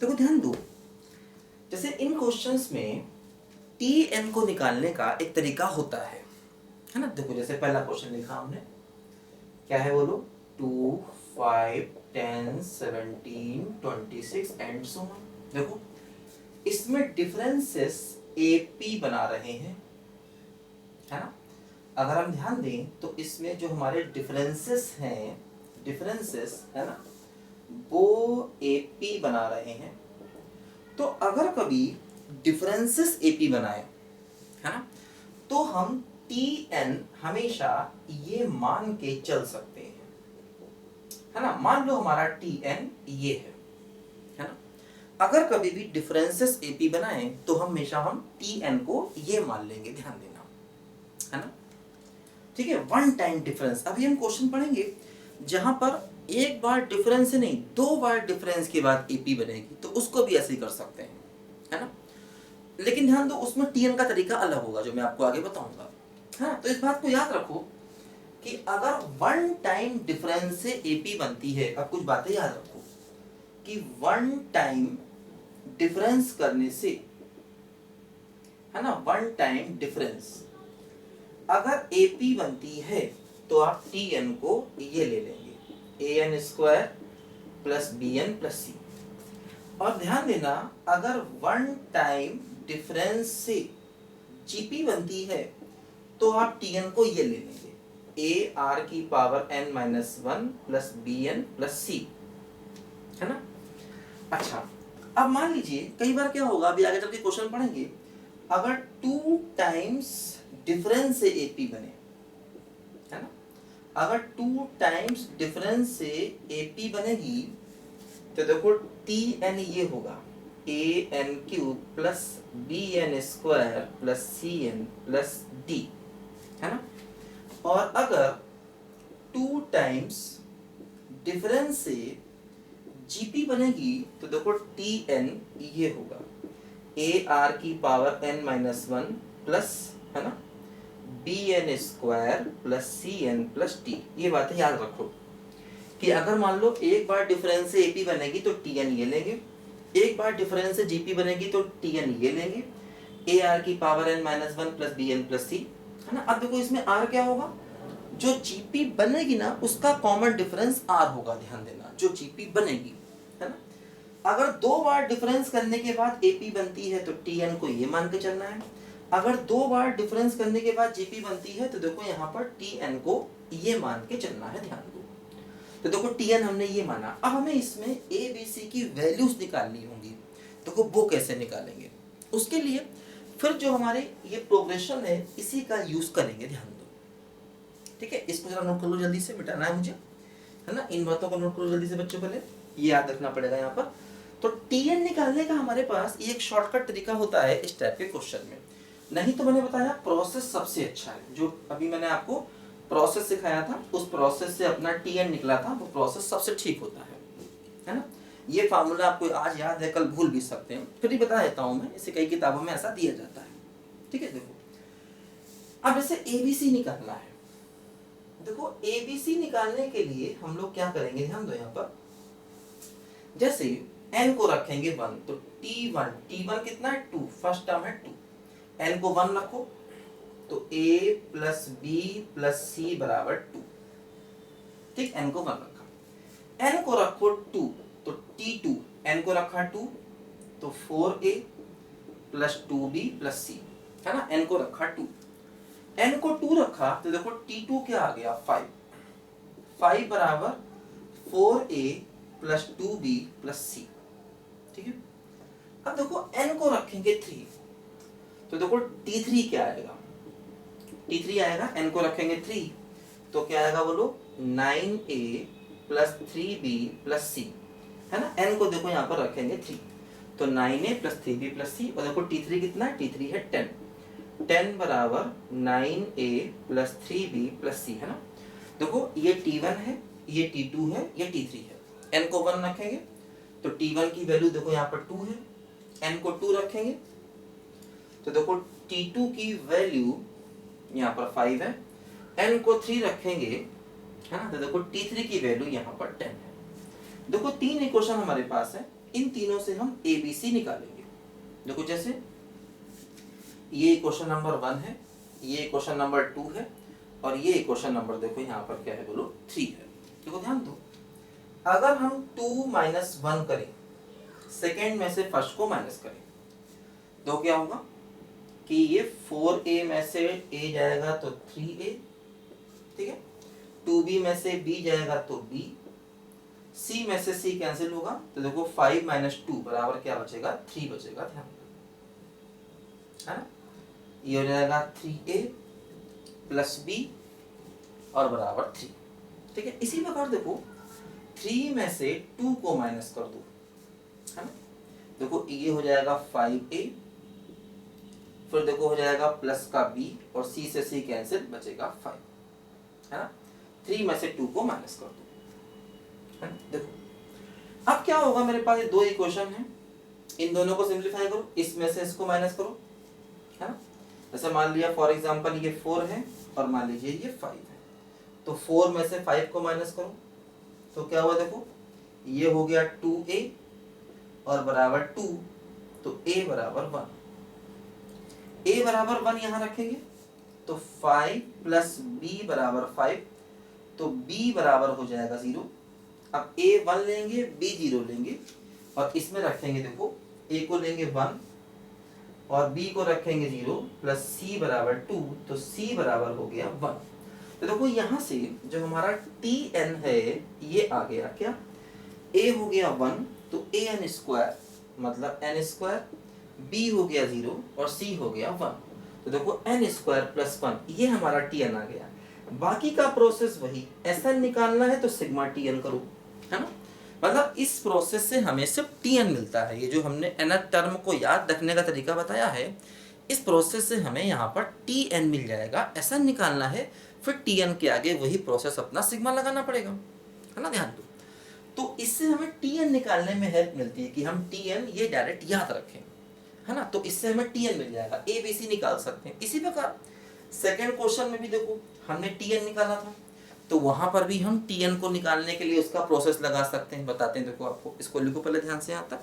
देखो ध्यान दो, जैसे इन क्वेश्चंस में टी एन को निकालने का एक तरीका होता है ना। देखो जैसे पहला क्वेश्चन लिखा हमने, क्या है बोलो, 2, 5, 10, 17, 26 एंड सो ऑन। देखो इसमें डिफरेंसेस एपी बना रहे हैं, है ना। अगर हम ध्यान दें तो इसमें जो हमारे डिफरेंसेस है ना, वो एपी बना रहे हैं। तो अगर कभी डिफरेंसेस एपी बनाए, है ना, तो हम टी एन हमेशा ये मान के चल सकते हैं, है ना। मान लो हमारा टी एन ये है ना। अगर कभी भी डिफरेंसेस एपी बनाए तो हमेशा हम टी एन को ये मान लेंगे, ध्यान देना, है ना। ठीक है, वन टाइम डिफरेंस। अभी हम क्वेश्चन पढ़ेंगे जहां पर एक बार डिफरेंस नहीं, दो बार डिफरेंस के बाद एपी बनेगी, तो उसको भी ऐसे ही कर सकते हैं, है ना। लेकिन ध्यान दो, उसमें टीएन का तरीका अलग होगा जो मैं आपको आगे बताऊंगा, हाँ। तो इस बात को याद रखो कि अगर वन टाइम डिफरेंस से एपी बनती है, अब कुछ बातें याद रखो कि वन टाइम डिफरेंस करने से, है ना, वन टाइम डिफरेंस अगर एपी बनती है तो आप टी एन को ये ले लेंगे, a n square plus b n plus c. और ध्यान देना, अगर वन टाइम डिफरेंस से जीपी बनती है तो आप टी एन को ये ले लेंगे, ए आर की power n minus one plus b n plus c, है ना। अच्छा, अब मान लीजिए कई बार क्या होगा, अभी आगे चल के क्वेश्चन पढ़ेंगे, अगर टू टाइम्स डिफरेंस से एपी बने, है ना, अगर टू टाइम्स डिफरेंस से एपी बनेगी तो देखो टी एन ये होगा, a n cube plus b n square plus c n plus d, है ना। और अगर टू टाइम्स डिफरेंस से जीपी बनेगी तो देखो टी एन ये होगा, ए आर की power n minus one plus, है ना, b n square plus c n plus T. ये बातें याद रखो कि अगर मान लो एक बार डिफरेंस से एपी बनेगी तो टी एन ये लेंगे, एक बार डिफरेंस से जीपी बनेगी तो टी एन ये लेंगे, ए आर की power n minus one plus b n plus c, है ना। अब देखो इसमें आर क्या होगा, जो जीपी बनेगी ना उसका कॉमन डिफरेंस आर होगा, ध्यान देना, जो जीपी बनेगी, है ना। अगर दो बार डिफरेंस करने के बाद एपी बनती है तो टी एन को ये मान के चलना है, अगर दो बार डिफरेंस करने के बाद जीपी बनती है तो देखो यहाँ पर टी एन को ये मान के चलना है, ध्यान दो। तो देखो टी एन हमने ये माना, अब हमें इसमें ए बी सी की वैल्यूज निकालनी होंगी, देखो वो कैसे निकालेंगे, उसके लिए फिर जो हमारे ये प्रोग्रेशन है इसी का यूज करेंगे, ध्यान दो। ठीक है, इसको जरा नोट कर लो, जल्दी से मिटाना है मुझे, है ना। इन बातों को नोट करो जल्दी से बच्चों, पहले ये याद रखना पड़ेगा यहाँ पर। तो टीएन निकालने का हमारे पास ये एक शॉर्टकट तरीका होता है इस टाइप के क्वेश्चन में, नहीं तो मैंने बताया प्रोसेस सबसे अच्छा है, जो अभी मैंने आपको प्रोसेस सिखाया था उस प्रोसेस से अपना टीएन निकला था, वो प्रोसेस सबसे ठीक होता है ना। ये फार्मूला आपको आज याद है, कल भूल भी सकते हैं, फिर ही बता देता हूं मैं, इसे कई किताबों में ऐसा दिया जाता है। ठीक है, देखो अब जैसे एबीसी निकालना है, देखो एबीसी निकालने के लिए हम लोग क्या करेंगे, ध्यान दो यहाँ पर, जैसे n को रखेंगे 1 तो t1 कितना है 2, फर्स्ट टर्म है 2, n को 1 रखो तो a प्लस बी प्लस सी बराबर 2, ठीक, n को 1 रखा, n को रखो 2 तो t2, n को रखा 2 तो 4a plus 2b plus c, है ना, n को रखा 2, n को 2 रखा तो देखो t2 क्या आ गया 5 बराबर 4a plus 2b plus c, ठीक है। अब देखो n को रखेंगे 3 तो देखो t3 क्या आएगा, t3 आएगा, n को रखेंगे 3 तो क्या आएगा बोलो 9a plus 3b plus c, है ना। n को देखो यहाँ पर रखेंगे 3 तो 9a plus 3b plus c, और देखो t3 कितना है, t3 है 10 बराबर 9a plus 3b plus c, है ना। देखो ये t1 है, ये t2 है, ये t3 है, n को 1 रखेंगे तो t1 की वैल्यू देखो यहाँ पर 2 है, n को 2 रखेंगे तो देखो t2 की वैल्यू यहाँ पर 5 है, n को 3 रखेंगे, है ना, तो देखो t3 की वैल्यू यहाँ पर 10 है। देखो तीन इक्वेशन हमारे पास है, इन तीनों से हम ABC निकालेंगे। देखो जैसे ये क्वेश्चन नंबर 1 है, ये क्वेश्चन नंबर 2 है, और ये क्वेश्चन नंबर देखो यहाँ पर क्या है बोलो 3 है। देखो ध्यान दो, अगर हम 2 माइनस 1 करें, सेकेंड में से फर्स्ट को माइनस करें, तो क्या होगा कि ये 4A में से A जाएगा तो 3A, ठीक है, 2B में से B जाएगा तो B, C में से C कैंसिल होगा, तो देखो 5 माइनस 2 बराबर क्या बचेगा 3 बचेगा, ध्यान है ना। ये हो जाएगा 3A प्लस B और बराबर 3, ठीक है। इसी प्रकार देखो 3 में से 2 को माइनस कर दो, है ना। देखो ये हो जाएगा 5A, फिर देखो हो जाएगा प्लस का B और C से C कैंसिल, बचेगा 5, है ना। 3 में से 2 को माइनस कर दो, है ना। देखो अब क्या होगा, मेरे पास ये दो इक्वेशन है, इन दोनों को सिंप्लीफाई करो, इसमें से इसको माइनस करो, है ना। जैसे मान लिया फॉर एग्जांपल ये 4 है और मान लीजिए ये 5 है, तो 4 में से 5 को माइनस करो, तो क्या हुआ देखो ये हो गया 2A और बराबर 2, तो A बराबर 1, A बराबर 1 यहाँ रखेंगे, तो 5 प्लस B बराबर 5, तो B बराबर हो जाएगा 0। अब A 1 लेंगे, B 0 लेंगे, और इसमें रखेंगे देखो A को लेंगे 1 और B को रखेंगे 0, प्लस C बराबर 2, तो C बराबर हो गया 1। तो देखो यहाँ से जो हमारा Tn है ये आ गया क्या, A हो गया 1 तो an स्क्वायर मतलब n स्क्वायर, B हो गया 0 और C हो गया 1, तो देखो n स्क्वायर प्लस 1 ये हमारा Tn आ गया। बाकी का प्रोसेस वही, Sn निकालना है तो सिग्मा Tn करो, है ना। मतलब इस प्रोसेस से हमें सिर्फ Tn मिलता है। ये जो हमने nth टर्म को याद रखने का तरीका बताया है, इस प्रोसेस से हमें यहाँ पर Tn मिल जाएगा। Sn निकालना है, फिर Tn के आगे वही प्रोसेस अपना सिग्मा लगाना पड़ेगा, है ना, ध्यान दो। तो इससे हमें Tn निकालने में हेल्प मिलती है कि हम Tn ये डायरेक्ट याद रखें, है ना। तो इससे हमें Tn मिल जाएगा, ABC निकाल सकते हैं। इसी प्रकार सेकंड क्वेश्चन में भी देखो हमने Tn निकाला था, तो वहां पर भी हम Tn को निकालने के लिए उसका प्रोसेस लगा सकते हैं। बताते हैं, देखो आपको, इसको लिखो पहले ध्यान से यहाँ तक।